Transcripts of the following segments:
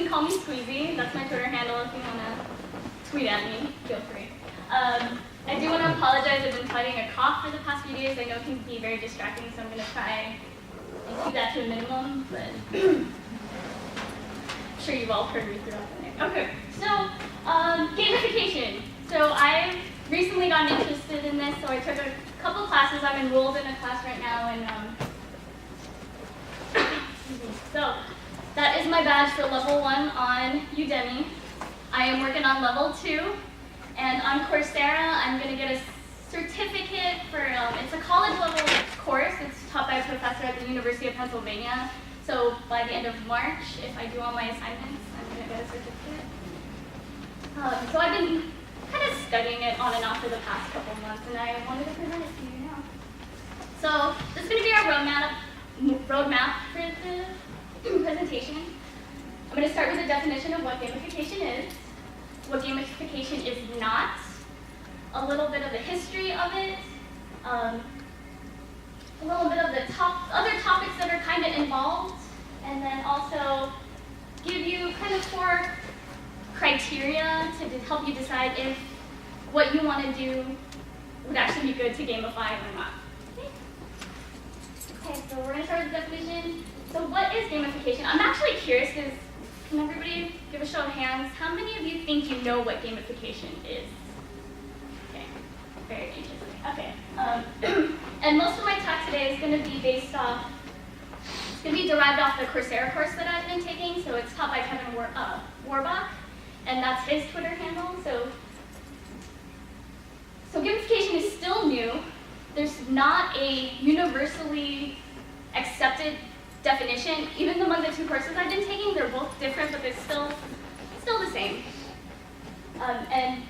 call me Squeezy. That's my Twitter handle if you want to tweet at me. Feel free. I do want to apologize. I've been fighting a cough for the past few days. I know it can be very distracting, so I'm going to try and keep that to a minimum, but I'm sure you've all heard me throughout the night. Okay, so gamification. So I've recently gotten interested in this, so I took a couple classes. I'm enrolled in a class right now, and so that is my badge for level 1 on Udemy. I am working on level 2, and on Coursera, I'm going to get a certificate for, it's a college level course. It's taught by a professor at the University of Pennsylvania. So by the end of March, if I do all my assignments, I'm going to get a certificate. So I've been kind of studying it on and off for the past couple months, and I wanted to present it to you now. So this is going to be our roadmap for the presentation. I'm going to start with a definition of what gamification is, what gamification is not, a little bit of the history of it, a little bit of the other topics that are kind of involved, and then also give you kind of 4 criteria to help you decide if what you want to do would actually be good to gamify or not. Okay, so we're going to start with the definition. So what is gamification? I'm actually curious, can everybody give a show of hands? How many of you think you know what gamification is? Okay, very interesting. Okay, and most of my talk today is going to be based off, it's going to be derived off the Coursera course that I've been taking. So it's taught by Kevin Warbach, and that's his Twitter handle. So gamification is still new. There's not a universally accepted definition. Even among the 2 courses I've been taking, they're both different, but they're still the same. And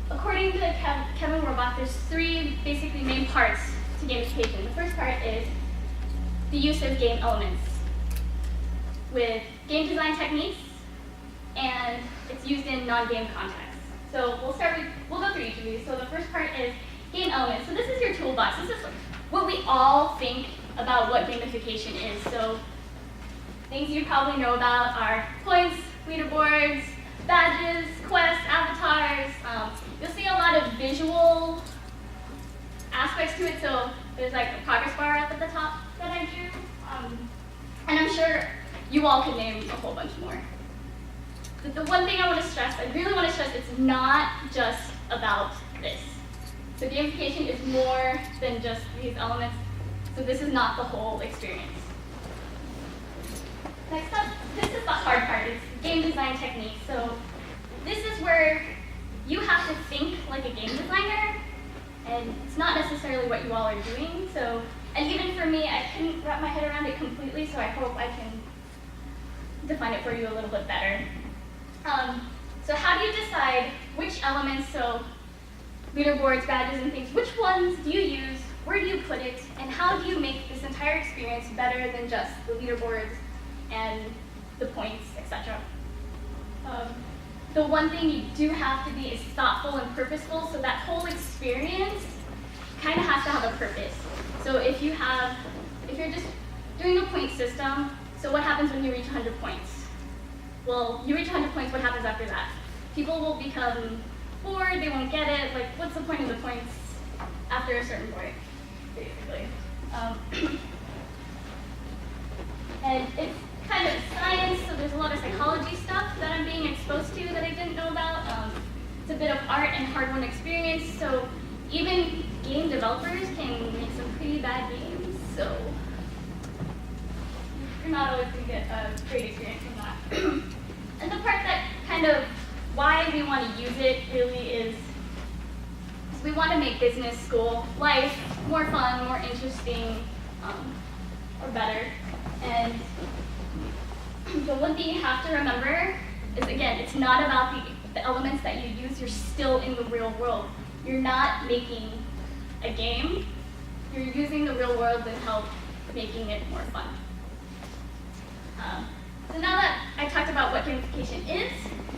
according to Kevin Warbach, there's 3 basically main parts to gamification. The first part is the use of game elements with game design techniques, and it's used in non-game contexts. So we'll go through each of these. So the first part is game elements. So this is your toolbox. This is what we all think about what gamification is. So things you probably know about are points, leaderboards, badges, quests, avatars. You'll see a lot of visual aspects to it. So there's like a progress bar up at the top that I drew. And I'm sure you all can name a whole bunch more. But the one thing I really want to stress, it's not just about this. So gamification is more than just these elements. So this is not the whole experience. Next up, this is the hard part. It's game design techniques. So this is where you have to think like a game designer, and it's not necessarily what you all are doing. So, and even for me, I couldn't wrap my head around it completely, so I hope I can define it for you a little bit better. So how do you decide which elements, so leaderboards, badges, and things, which ones do you use, where do you put it, and how do you make this entire experience better than just the leaderboards and the points, etc. The one thing you do have to be is thoughtful and purposeful, so that whole experience kind of has to have a purpose. So if you're just doing a point system, so what happens when you reach 100 points? Well, you reach 100 points, what happens after that? People will become bored, they won't get it, like what's the point of the points after a certain point, basically. And it's kind of science, so there's a lot of psychology stuff that I'm being exposed to that I didn't know about. It's a bit of art and hard-won experience, so even game developers can make some pretty bad games, so you're not always going to get a great experience from that. And the part that kind of why we want to use it really is we want to make business school life more fun, more interesting, or better. And the one thing you have to remember is, again, it's not about the elements that you use. You're still in the real world. You're not making a game. You're using the real world to help making it more fun. So now that I talked about what gamification is,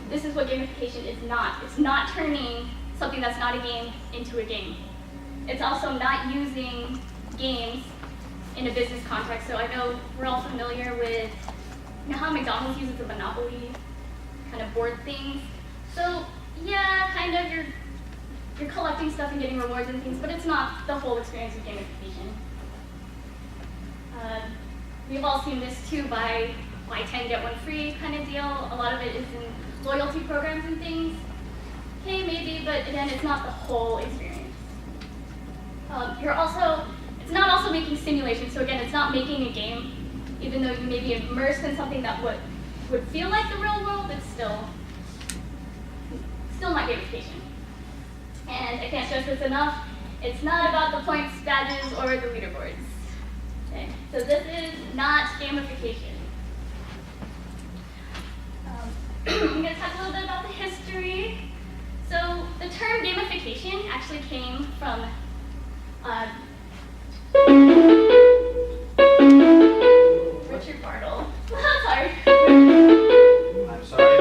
this is what gamification is not. It's not turning something that's not a game into a game. It's also not using games in a business context. So I know we're all familiar with You know how McDonald's uses the Monopoly kind of board things? So yeah, kind of you're collecting stuff and getting rewards and things, but it's not the whole experience of gamification. We've all seen this too, buy 10, get 1 free kind of deal. A lot of it is in loyalty programs and things. Okay, maybe, but again, it's not the whole experience. It's not also making simulations, so again, it's not making a game, even though you may be immersed in something that would feel like the real world, it's still not gamification. And I can't stress this enough, it's not about the points, badges, or the leaderboards. Okay, so this is not gamification. I'm going to talk a little bit about the history. So the term gamification actually came from Richard Bartle. Sorry. I'm sorry.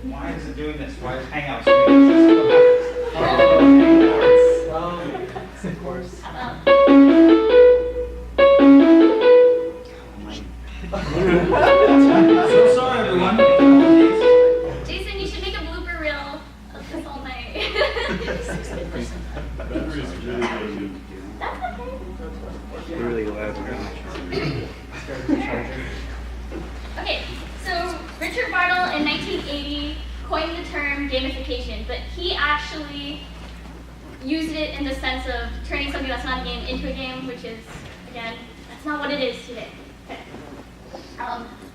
Why is it doing this? Why is Hangouts doing this? Of course. How about? So sorry, everyone. Jason, you should make a blooper reel of this all night. That's okay. Really loud. Okay, so Richard Bartle in 1980 coined the term gamification, but he actually used it in the sense of turning something that's not a game into a game, which is, again, that's not what it is today. Okay.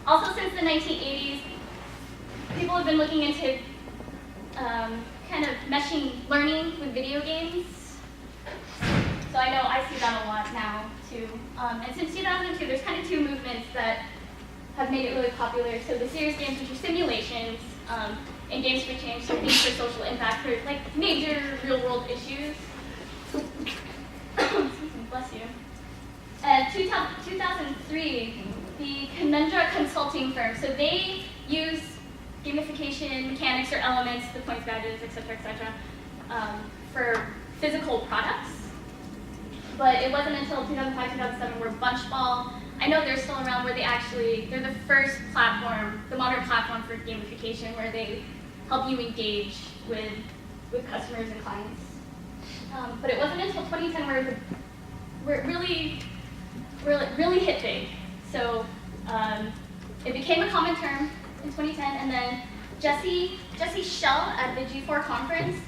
Also, since the 1980s, people have been looking into kind of meshing learning with video games. So I know I see that a lot now, too. And since 2002, there's kind of two movements that have made it really popular. So the serious games, which are simulations, and games for change, so things for social impact, for like major real-world issues. Excuse me, bless you. 2003, the Conundra consulting firm, so they use gamification mechanics or elements, the points, badges, et cetera, for physical products. But it wasn't until 2005, 2007 where Bunchball, I know they're still around, where they're the first platform, the modern platform for gamification, where they help you engage with customers and clients. But it wasn't until 2010 where it really hit big. So it became a common term in 2010, and then Jesse Schell at the G4 conference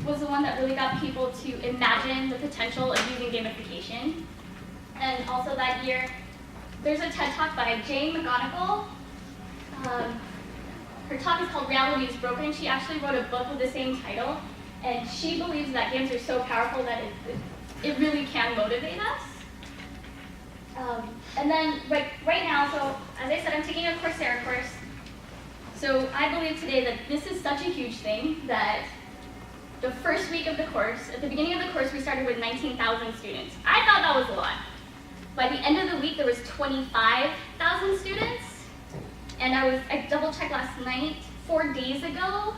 was the one that really got people to imagine the potential of using gamification. And also that year, there's a TED Talk by Jane McGonigal. Her talk is called Reality is Broken, and she actually wrote a book with the same title. And she believes that games are so powerful that it really can motivate us. And then right now, so as I said, I'm taking a Coursera course. So I believe today that this is such a huge thing that the first week of the course, at the beginning of the course, we started with 19,000 students. I thought that was a lot. By the end of the week, there was 25,000 students. And I double-checked last night, 4 days ago,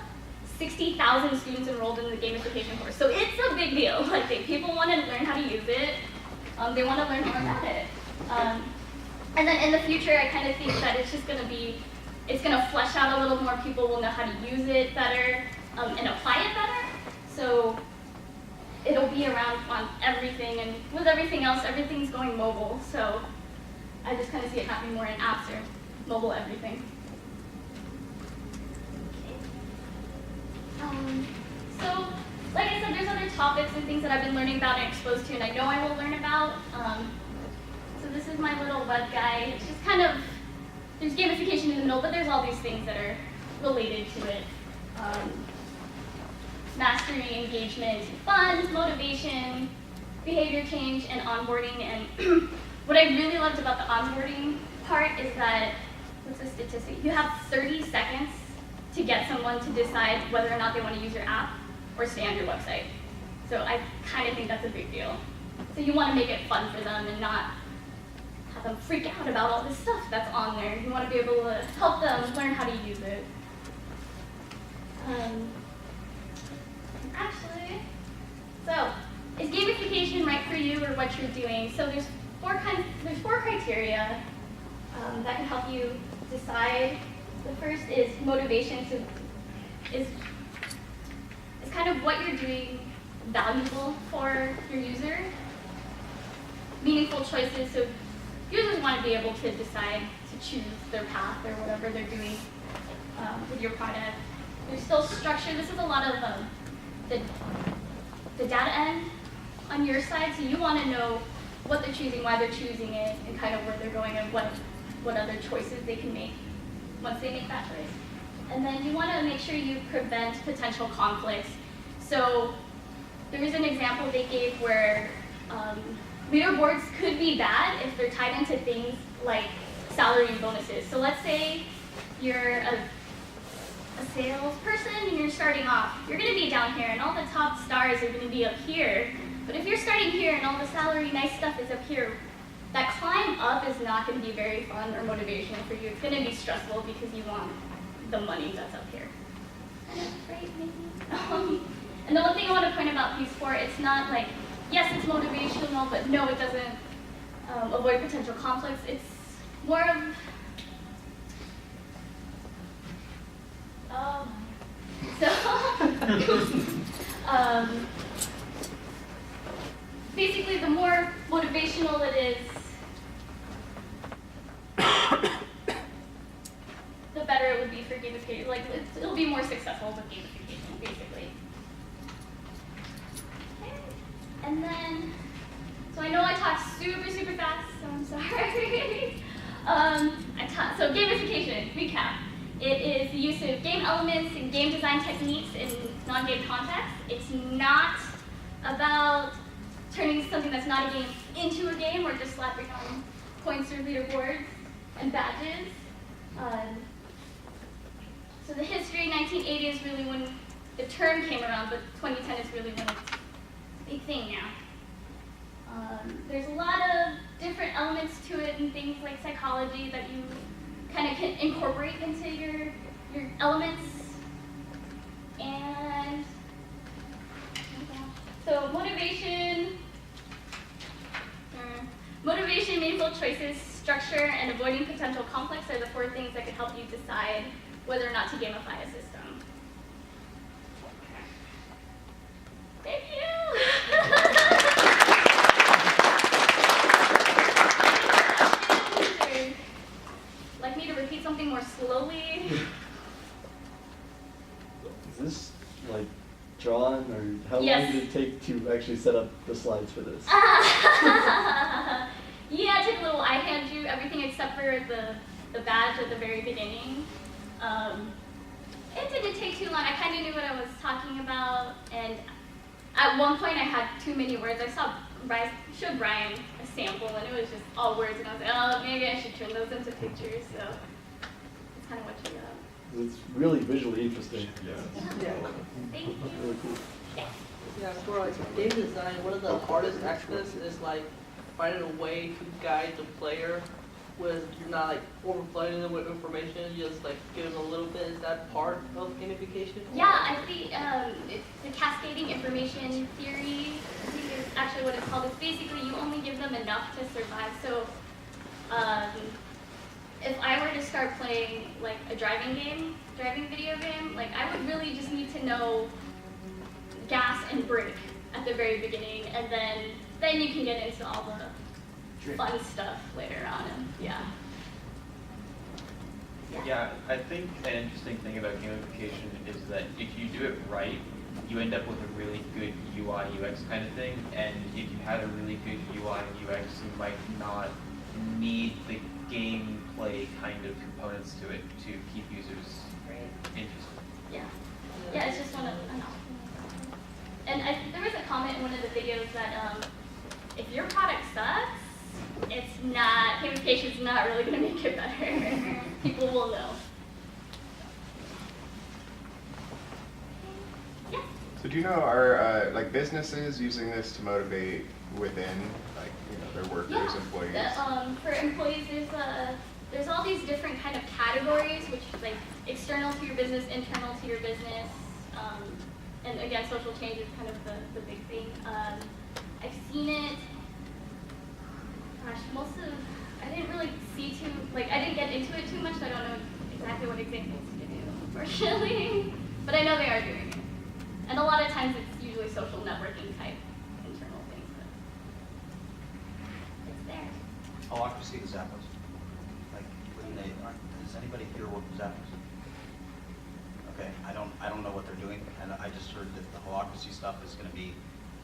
60,000 students enrolled in the gamification course. So it's a big deal. Like, people want to learn how to use it. They want to learn more about it. And then in the future, I kind of think that it's just going to flesh out a little more. People will know how to use it better and apply it better. So it'll be around on everything, and with everything else, everything's going mobile. So I just kind of see it happening more in apps or mobile everything. So, like I said, there's other topics and things that I've been learning about and exposed to, and I know I will learn about. So this is my little web guide. It's just kind of, there's gamification in the middle, but there's all these things that are related to it. Mastery, engagement, fun, motivation, behavior change, and onboarding. And what I really loved about the onboarding part is that, what's the statistic? You have 30 seconds to get someone to decide whether or not they want to use your app or stay on your website. So I kind of think that's a big deal. So you want to make it fun for them and not have them freak out about all this stuff that's on there. You want to be able to help them learn how to use it. Actually, so is gamification right for you or what you're doing? So there's four criteria that can help help you decide. The first is motivation. So is kind of what you're doing valuable for your user. Meaningful choices. So users want to be able to decide to choose their path or whatever they're doing with your product. There's still structure. This is a lot of the data end on your side. So you want to know what they're choosing, why they're choosing it, and kind of where they're going and what other choices they can make once they make that choice. And then you want to make sure you prevent potential conflicts. So there was an example they gave where leaderboards could be bad if they're tied into things like salary and bonuses. So let's say you're a salesperson and you're starting off. You're going to be down here and all the top stars are going to be up here. But if you're starting here and all the salary, nice stuff is up here, that climb up is not going to be very fun or motivational for you. It's going to be stressful because you want the money that's up here. Right, maybe? And the one thing I want to point about Piece 4, it's not like, yes, it's motivational, but no, it doesn't avoid potential conflicts. It's more of, basically, the more motivational it is, the better it would be for gamification. Like, it'll be more successful with gamification, basically. Okay. And then, so I know I talked super, super fast, so I'm sorry. So gamification, recap. It is the use of game elements and game design techniques in non-game contexts. It's not about turning something that's not a game into a game or just slapping on points or leaderboards and badges. So the history, 1980 is really when the term came around, but 2010 is really when it's a big thing now. There's a lot of different elements to it and things like psychology that you kind of can incorporate into your elements. And so motivation, meaningful choices, structure, and avoiding potential conflicts are the 4 things that could help you decide whether or not to gamify a system. Thank you. Like me to repeat something more slowly? Is this like drawn, or how Yes. long did it take to actually set up the slides for this? Yeah, it took a little. I hand you everything except for the badge at the very beginning. It didn't take too long. I kind of knew what I was talking about, and at one point I had too many words. I showed Brian a sample, and it was just all words, and I was like, oh, maybe I should turn those into pictures. So that's kind of what you got. It's really visually interesting. Yeah. Yeah. Thank you. Really cool. Yeah, for like game design, one of the hardest aspects is like finding a way to guide the player with you're not like overflooding them with information, you just like give them a little bit. Is that part of gamification? Yeah, I think it's the cascading information theory, I think is actually what it's called. It's basically you only give them enough to survive. So if I were to start playing like a driving video game, like I would really just need to know gas and brake at the very beginning, and then you can get into all the fun stuff later on. And Yeah, I think an interesting thing about gamification is that if you do it right, you end up with a really good UI UX kind of thing, and if you had a really good UI UX, you might not need the gameplay kind of components to it to keep users interested. Yeah, it's just one of an option. And there was a comment in one of the videos that if your product sucks, gamification's not really going to make it better. People will know. Yeah. So do you know, are like businesses using this to motivate within, like, their workers, employees? For employees, there's all these different kind of categories, which like external to your business, internal to your business, and again, social change is kind of the big thing. I've seen it. Gosh, most of I didn't really see I didn't get into it too much, so I don't know exactly what examples to do, unfortunately. But I know they are doing it. And a lot of times it's usually social networking type internal things, but it's there. Holacracy is Zappos. Like, when they, does anybody here work with Zappos? Okay, I don't know what they're doing, and I just heard that the holacracy stuff is gonna be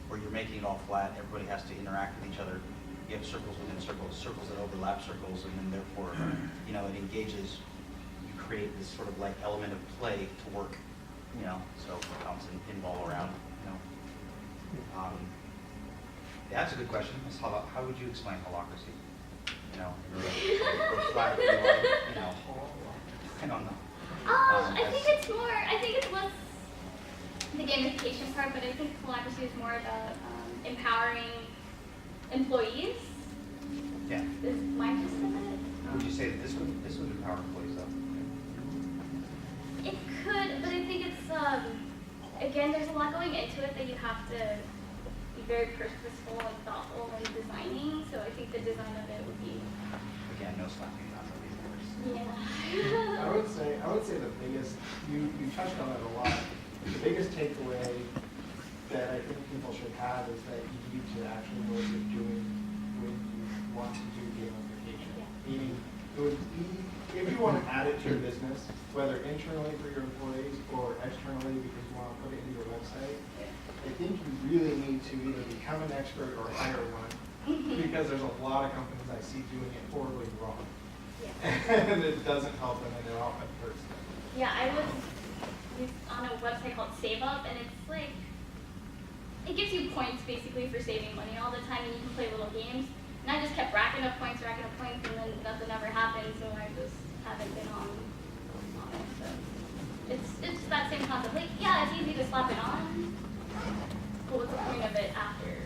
where you're making it all flat, everybody has to interact with each other. You have circles within circles, circles that overlap circles, and then therefore, you know, it engages, you create this sort of like element of play to work, you know, so bounce and pinball around, you know. Yeah, that's a good question. How would you explain holacracy? You know, or flat, you know, I don't know. I think it's less the gamification part, but I think holacracy is more about empowering employees. Yeah. Is my gist of it. Would you say that this would empower employees though? It could, but I think it's again, there's a lot going into it that you have to be very purposeful and thoughtful when designing. So I think the design of it would be. Again, no slapping on these words. Yeah. I would say the biggest, you touched on it a lot, the biggest takeaway that I think people should have is that you need to actually know what you're doing when you want to do gamification. Yeah. Meaning, it would be, if you want to add it to your business, whether internally for your employees or externally because you want to put it into your website, I think you really need to either become an expert or hire one, because there's a lot of companies I see doing it horribly wrong. Yeah. And it doesn't help them, and it often hurts them. Yeah, I was on a website called Save Up, and it's like, it gives you points basically for saving money all the time, and you can play little games. And I just kept racking up points, and then nothing ever happened, so I just haven't been on it. So it's that same concept. Like, yeah, it's easy to slap it on, but what's the point of it after?